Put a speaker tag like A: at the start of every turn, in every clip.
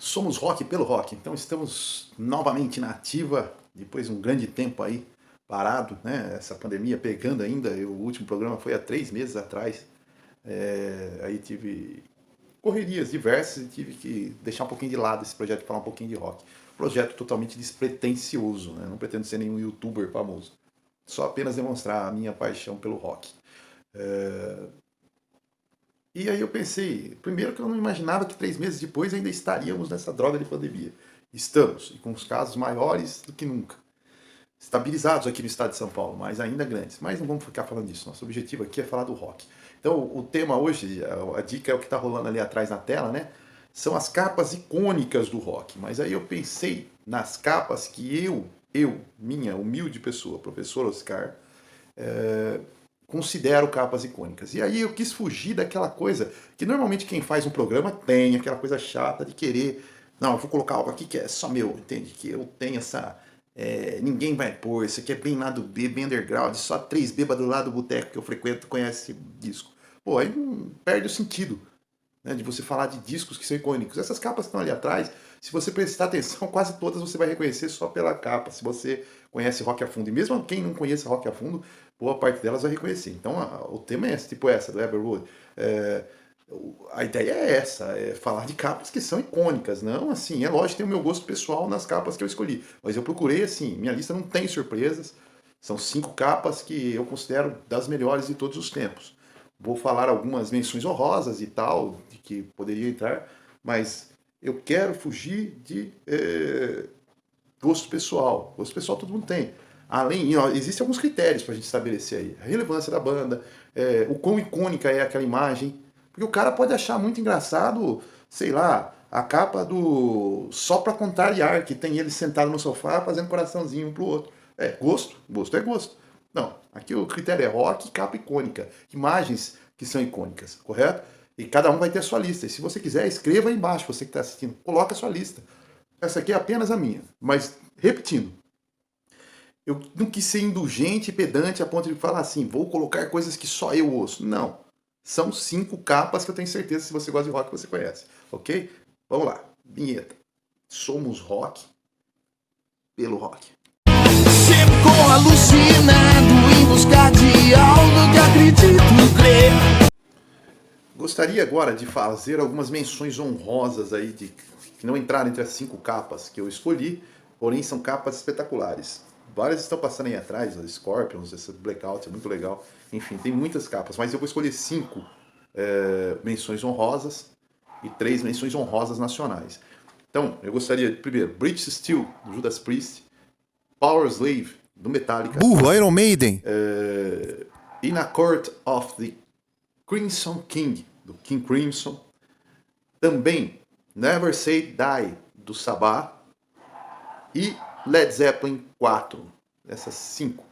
A: Somos rock pelo rock, então estamos novamente na ativa, depois de um grande tempo aí parado, né? Essa pandemia pegando ainda, o último programa foi há 3 meses atrás, aí tive correrias diversas e tive que deixar um pouquinho de lado esse projeto e falar um pouquinho de rock. Projeto totalmente despretensioso, né? Não pretendo ser nenhum youtuber famoso, só apenas demonstrar a minha paixão pelo rock. E aí eu pensei, primeiro que eu não imaginava que 3 meses depois ainda estaríamos nessa droga de pandemia. Estamos, e com os casos maiores do que nunca. Estabilizados aqui no estado de São Paulo, mas ainda grandes. Mas não vamos ficar falando disso, nosso objetivo aqui é falar do rock. Então o tema hoje, a dica é o que está rolando ali atrás na tela, né? São as capas icônicas do rock. Mas aí eu pensei nas capas que minha humilde pessoa, professor Oscar, considero capas icônicas. E aí eu quis fugir daquela coisa que normalmente quem faz um programa tem, aquela coisa chata de querer, não, eu vou colocar algo aqui que é só meu, entende? Que eu tenho essa... ninguém vai pôr, isso aqui é bem lado B, bem underground, só 3 bêbados lá do boteco que eu frequento conhece esse disco. Pô, aí perde o sentido, né, de você falar de discos que são icônicos. Essas capas que estão ali atrás, se você prestar atenção, quase todas você vai reconhecer só pela capa, se você conhece rock a fundo. E mesmo quem não conhece rock a fundo, boa parte delas vai reconhecer. Então o tema é esse, tipo essa, do Abbey Road. A ideia é essa, é falar de capas que são icônicas, não assim, é lógico, tem o meu gosto pessoal nas capas que eu escolhi, mas eu procurei assim, minha lista não tem surpresas, são 5 capas que eu considero das melhores de todos os tempos. Vou falar algumas menções honrosas e tal, de que poderia entrar, mas eu quero fugir de gosto pessoal. Gosto pessoal todo mundo tem. Além, existem alguns critérios para a gente estabelecer aí. A relevância da banda, o quão icônica é aquela imagem. Porque o cara pode achar muito engraçado, sei lá, a capa do Só Pra Contrariar, que tem ele sentado no sofá fazendo coraçãozinho um pro outro. Gosto é gosto. Não, aqui o critério é rock e capa icônica. Imagens que são icônicas, correto? E cada um vai ter a sua lista. E se você quiser, escreva aí embaixo, você que está assistindo. Coloca a sua lista. Essa aqui é apenas a minha. Mas, repetindo, eu não quis ser indulgente e pedante a ponto de falar assim, vou colocar coisas que só eu ouço. Não. São 5 capas que eu tenho certeza, se você gosta de rock, você conhece. Ok? Vamos lá. Vinheta. Somos rock pelo rock.
B: Sempre alucinado em busca de algo que acredito crer.
A: Gostaria agora de fazer algumas menções honrosas aí que não entraram entre as 5 capas que eu escolhi, porém são capas espetaculares. Várias estão passando aí atrás, as Scorpions, esse Blackout é muito legal. Enfim, tem muitas capas, mas eu vou escolher 5 menções honrosas e 3 menções honrosas nacionais. Então, eu gostaria de, primeiro, British Steel, do Judas Priest, Power Slave, do Metallica,
C: Iron Maiden,
A: In a Court of the Crimson King, do King Crimson, também Never Say Die, do Sabbath, e Led Zeppelin 4, essas 5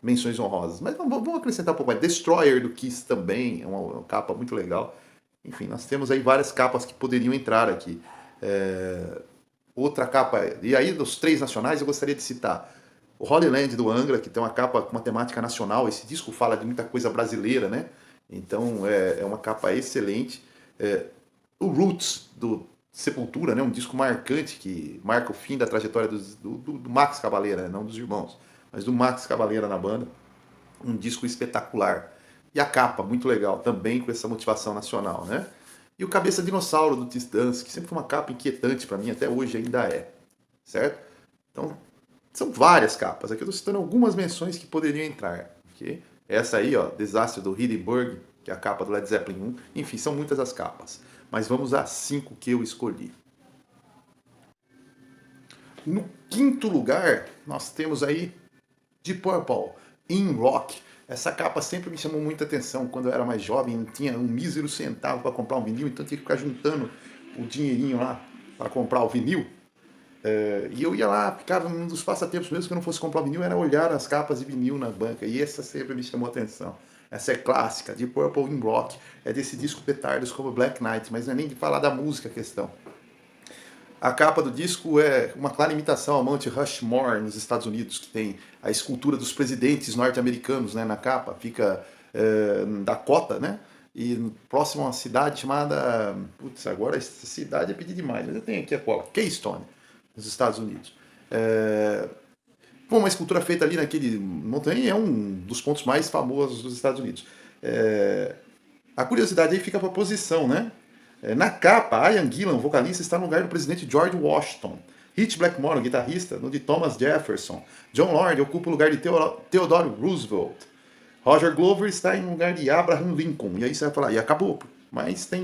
A: menções honrosas. Mas vamos acrescentar um pouco mais. Destroyer, do Kiss, também é uma capa muito legal. Enfim, nós temos aí várias capas que poderiam entrar aqui. Outra capa, e aí dos 3 nacionais eu gostaria de citar o Holy Land, do Angra, que tem uma capa com uma temática nacional. Esse disco fala de muita coisa brasileira, né? Então é uma capa excelente. O Roots, do Sepultura, né? Um disco marcante que marca o fim da trajetória do Max Cavalera, né? Não dos irmãos, mas do Max Cavalera na banda. Um disco espetacular. E a capa, muito legal, também com essa motivação nacional, né? E o Cabeça Dinossauro, do Titãs, que sempre foi uma capa inquietante para mim, até hoje ainda é. Certo? Então, são várias capas. Aqui eu estou citando algumas menções que poderiam entrar. Okay? Essa aí, ó, Desastre do Hindenburg, que é a capa do Led Zeppelin 1. Enfim, são muitas as capas. Mas vamos às 5 que eu escolhi. No 5º lugar, nós temos aí Deep Purple, In Rock. Essa capa sempre me chamou muita atenção. Quando eu era mais jovem, não tinha um mísero centavo para comprar um vinil, então tinha que ficar juntando o dinheirinho lá para comprar o vinil. E eu ia lá, ficava um dos passatempos mesmo que eu não fosse comprar vinil, era olhar as capas de vinil na banca. E essa sempre me chamou a atenção. Essa é clássica, Deep Purple, In Rock. É desse disco petardos como Black Knight, mas não é nem de falar da música a questão. A capa do disco é uma clara imitação ao Monte Rushmore, nos Estados Unidos, que tem a escultura dos presidentes norte-americanos, né, na capa. Fica Dakota, né? e próximo a uma cidade chamada... Putz, agora essa cidade é pedir demais, mas eu tenho aqui a cola. Keystone, nos Estados Unidos. Bom, uma escultura feita ali naquele montanha é um dos pontos mais famosos dos Estados Unidos. A curiosidade aí fica para a posição, né? Na capa, Ian Gillan, vocalista, está no lugar do presidente George Washington. Rich Blackmore, guitarrista, no de Thomas Jefferson. John Lord ocupa o lugar de Theodore Roosevelt. Roger Glover está em lugar de Abraham Lincoln. E aí você vai falar, e acabou. Mas tem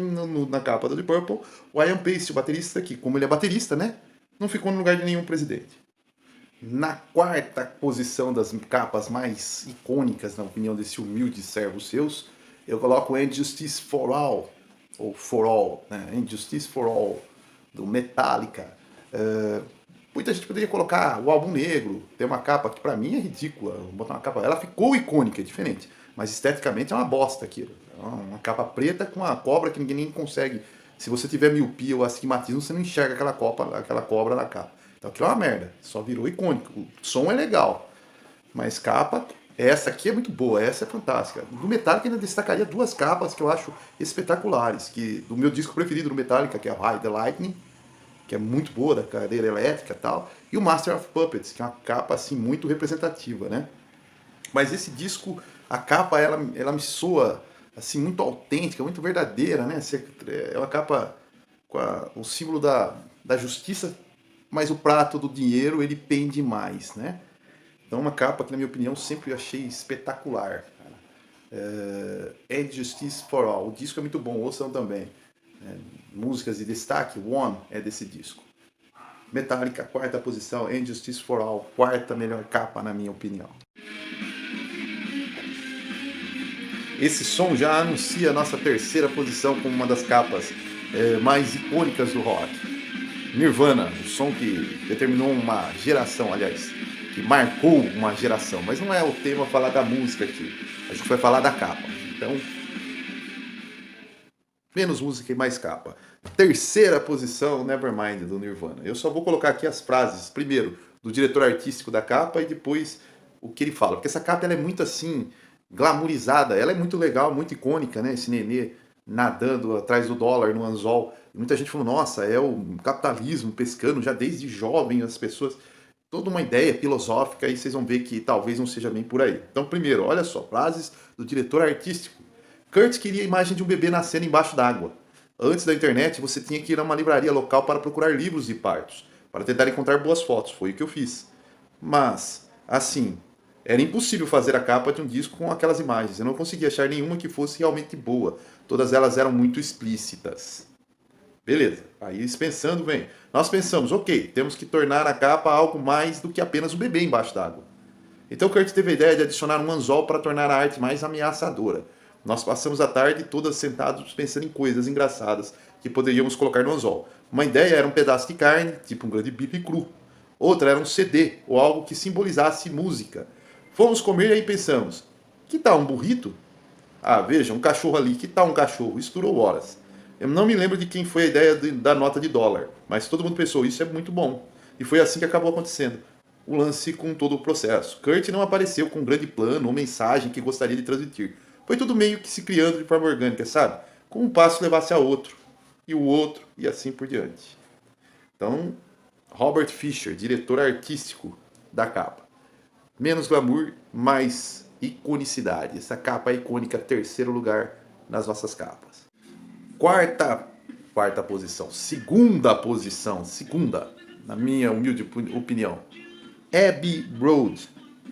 A: na capa do Deep Purple o Ian Pace, o baterista, que como ele é baterista, né? Não ficou no lugar de nenhum presidente. Na quarta posição das capas mais icônicas, na opinião desse humilde servo seus, eu coloco And Justice for All, ou For All, né? And Justice for All, do Metallica. Muita gente poderia colocar o álbum negro, tem uma capa que pra mim é ridícula, botar uma capa, ela ficou icônica, é diferente, mas esteticamente é uma bosta aquilo. É uma capa preta com uma cobra que ninguém nem consegue. Se você tiver miopia ou astigmatismo, você não enxerga aquela cobra na capa. Então aquilo é uma merda, só virou icônico. O som é legal, mas capa, essa aqui é muito boa, essa é fantástica. Do Metallica ainda destacaria duas capas que eu acho espetaculares, que do meu disco preferido do Metallica, que é o Ride the Lightning, que é muito boa, da cadeira elétrica e tal, e o Master of Puppets, que é uma capa assim muito representativa, né? Mas esse disco, a capa, ela me soa assim muito autêntica, muito verdadeira, né? É uma capa com o símbolo da justiça, mas o prato do dinheiro ele pende mais, né? Então uma capa que na minha opinião sempre achei espetacular. And Justice for All, o disco é muito bom, ouçam também. Músicas de destaque, One é desse disco. Metallica, quarta posição, And Justice for All, quarta melhor capa na minha opinião. Esse som já anuncia a nossa terceira posição como uma das capas mais icônicas do rock. Nirvana, o som que determinou uma geração, aliás, que marcou uma geração. Mas não é o tema falar da música aqui. A gente vai falar da capa. Então, menos música e mais capa. Terceira posição, Nevermind, do Nirvana. Eu só vou colocar aqui as frases, primeiro, do diretor artístico da capa e depois o que ele fala. Porque essa capa ela é muito assim, glamourizada. Ela é muito legal, muito icônica, né? Esse nenê nadando atrás do dólar no anzol. E muita gente falou, nossa, é o capitalismo pescando já desde jovem as pessoas. Toda uma ideia filosófica e vocês vão ver que talvez não seja bem por aí. Então, primeiro, olha só, frases do diretor artístico. Kurt queria a imagem de um bebê nascendo embaixo d'água. Antes da internet, você tinha que ir a uma livraria local para procurar livros de partos, para tentar encontrar boas fotos. Foi o que eu fiz. Mas, assim, era impossível fazer a capa de um disco com aquelas imagens. Eu não conseguia achar nenhuma que fosse realmente boa. Todas elas eram muito explícitas. Beleza, aí pensando, bem, nós pensamos, ok, temos que tornar a capa algo mais do que apenas um bebê embaixo d'água. Então Kurt teve a ideia de adicionar um anzol para tornar a arte mais ameaçadora. Nós passamos a tarde todas sentados pensando em coisas engraçadas que poderíamos colocar no anzol. Uma ideia era um pedaço de carne, tipo um grande bife cru. Outra era um CD, ou algo que simbolizasse música. Fomos comer e aí pensamos, que tal um burrito? Ah, veja, um cachorro ali, que tal um cachorro? Isso durou horas. Eu não me lembro de quem foi a ideia da nota de dólar, mas todo mundo pensou, isso é muito bom. E foi assim que acabou acontecendo. O lance com todo o processo. Kurt não apareceu com um grande plano ou mensagem que gostaria de transmitir. Foi tudo meio que se criando de forma orgânica, sabe? Como um passo levasse a outro, e o outro, e assim por diante. Então, Robert Fisher, diretor artístico da capa. Menos glamour, mais iconicidade. Essa capa é icônica, terceiro lugar nas nossas capas. Quarta posição. Segunda posição. Segunda, na minha humilde opinião. Abbey Road.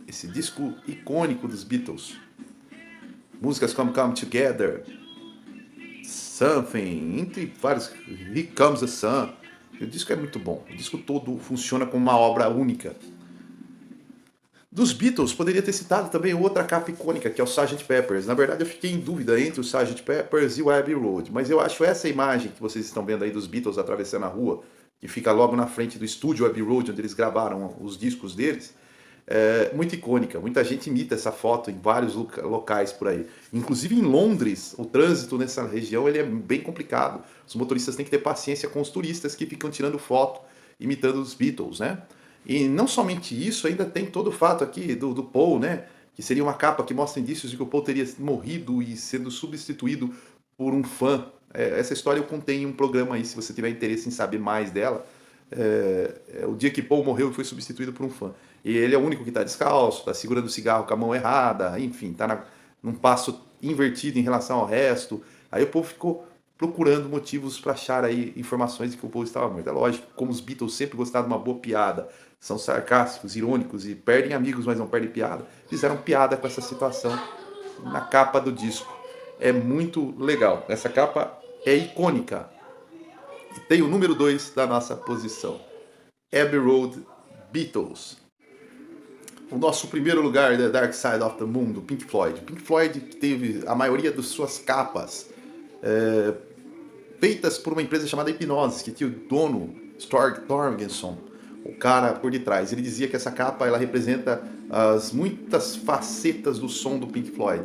A: Esse disco icônico dos Beatles. Músicas como Come Together, Something, entre vários. Here Comes the Sun. O disco é muito bom. O disco todo funciona como uma obra única. Dos Beatles, poderia ter citado também outra capa icônica, que é o Sgt. Pepper's. Na verdade, eu fiquei em dúvida entre o Sgt. Pepper's e o Abbey Road, mas eu acho essa imagem que vocês estão vendo aí dos Beatles atravessando a rua, que fica logo na frente do estúdio Abbey Road, onde eles gravaram os discos deles, muito icônica. Muita gente imita essa foto em vários locais por aí. Inclusive em Londres, o trânsito nessa região ele é bem complicado. Os motoristas têm que ter paciência com os turistas que ficam tirando foto, imitando os Beatles, né? E não somente isso, ainda tem todo o fato aqui do Paul, né? que seria uma capa que mostra indícios de que o Paul teria morrido e sendo substituído por um fã. Essa história eu contei em um programa aí, se você tiver interesse em saber mais dela. O dia que Paul morreu e foi substituído por um fã. E ele é o único que está descalço, está segurando o cigarro com a mão errada, enfim, está num passo invertido em relação ao resto. Aí o Paul ficou procurando motivos para achar aí informações de que o Paul estava morto. É lógico, como os Beatles sempre gostaram de uma boa piada, são sarcásticos, irônicos e perdem amigos, mas não perdem piada, fizeram piada com essa situação na capa do disco. É muito legal. Essa capa é icônica. E tem o número 2 da nossa posição. Abbey Road, Beatles. O nosso primeiro lugar é Dark Side of the Moon, do Pink Floyd. Pink Floyd teve a maioria das suas capas feitas por uma empresa chamada Hipgnosis, que tinha o dono, Stork Thorgerson, o cara por detrás. Ele dizia que essa capa ela representa as muitas facetas do som do Pink Floyd.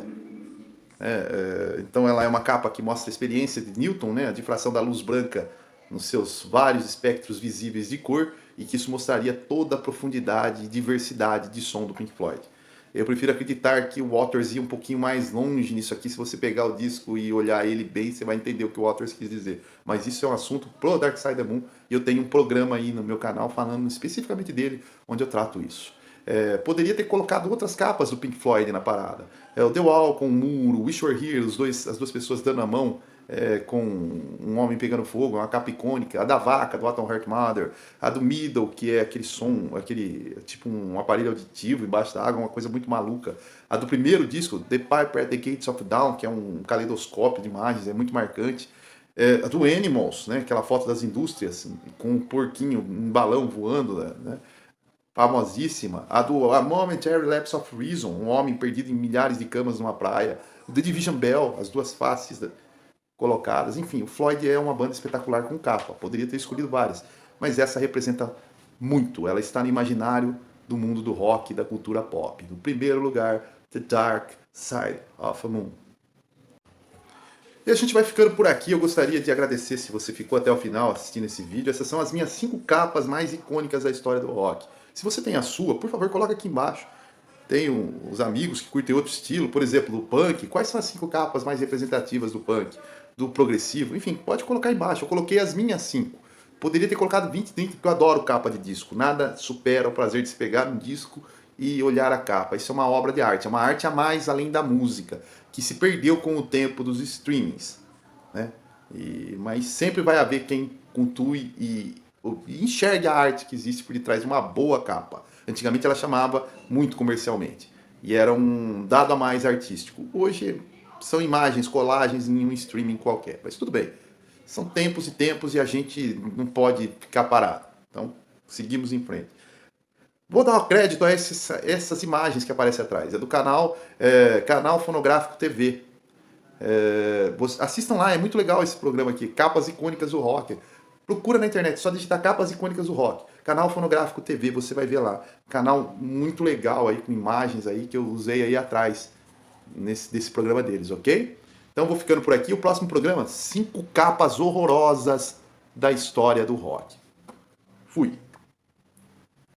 A: Então ela é uma capa que mostra a experiência de Newton, né, a difração da luz branca nos seus vários espectros visíveis de cor, e que isso mostraria toda a profundidade e diversidade de som do Pink Floyd. Eu prefiro acreditar que o Waters ia um pouquinho mais longe nisso aqui. Se você pegar o disco e olhar ele bem, você vai entender o que o Waters quis dizer. Mas isso é um assunto pro Dark Side of the Moon, e eu tenho um programa aí no meu canal falando especificamente dele, onde eu trato isso. Poderia ter colocado outras capas do Pink Floyd na parada. O The Wall com o muro, Wish Were Here, as duas pessoas dando a mão, com um homem pegando fogo, uma capa icônica. A da vaca, do Atom Heart Mother. A do Middle, que é aquele som, aquele tipo um aparelho auditivo embaixo da água, uma coisa muito maluca. A do primeiro disco, The Piper at the Gates of Dawn, que é um caleidoscópio de imagens, é muito marcante. A do Animals, né, aquela foto das indústrias, com um porquinho, um balão voando, né, famosíssima. A Momentary Lapse of Reason, um homem perdido em milhares de camas numa praia. O The Division Bell, as duas faces colocadas. Enfim, o Floyd é uma banda espetacular com capa. Poderia ter escolhido várias, mas essa representa muito. Ela está no imaginário do mundo do rock e da cultura pop. No primeiro lugar, The Dark Side of the Moon. E a gente vai ficando por aqui. Eu gostaria de agradecer se você ficou até o final assistindo esse vídeo. Essas são as minhas 5 capas mais icônicas da história do rock. Se você tem a sua, por favor, coloca aqui embaixo. Tenho os amigos que curtem outro estilo, por exemplo, do punk. Quais são as 5 capas mais representativas do punk, do progressivo? Enfim, pode colocar embaixo. Eu coloquei as minhas 5. Poderia ter colocado 20, 30, porque eu adoro capa de disco. Nada supera o prazer de se pegar um disco e olhar a capa. Isso é uma obra de arte. É uma arte a mais além da música, que se perdeu com o tempo dos streamings, né? Mas sempre vai haver quem cultue e enxergue a arte que existe por detrás de uma boa capa. Antigamente ela chamava muito comercialmente e era um dado a mais artístico. Hoje são imagens, colagens em um streaming qualquer, mas tudo bem. São tempos e tempos e a gente não pode ficar parado. Então, seguimos em frente. Vou dar crédito a essas imagens que aparecem atrás. É do canal Fonográfico TV. Assistam lá, é muito legal esse programa aqui. Capas icônicas do rock. Procura na internet, só digitar capas icônicas do rock. Canal Fonográfico TV, você vai ver lá. Canal muito legal aí, com imagens aí que eu usei aí atrás desse programa deles, ok? Então vou ficando por aqui. O próximo programa, 5 capas horrorosas da história do rock. Fui!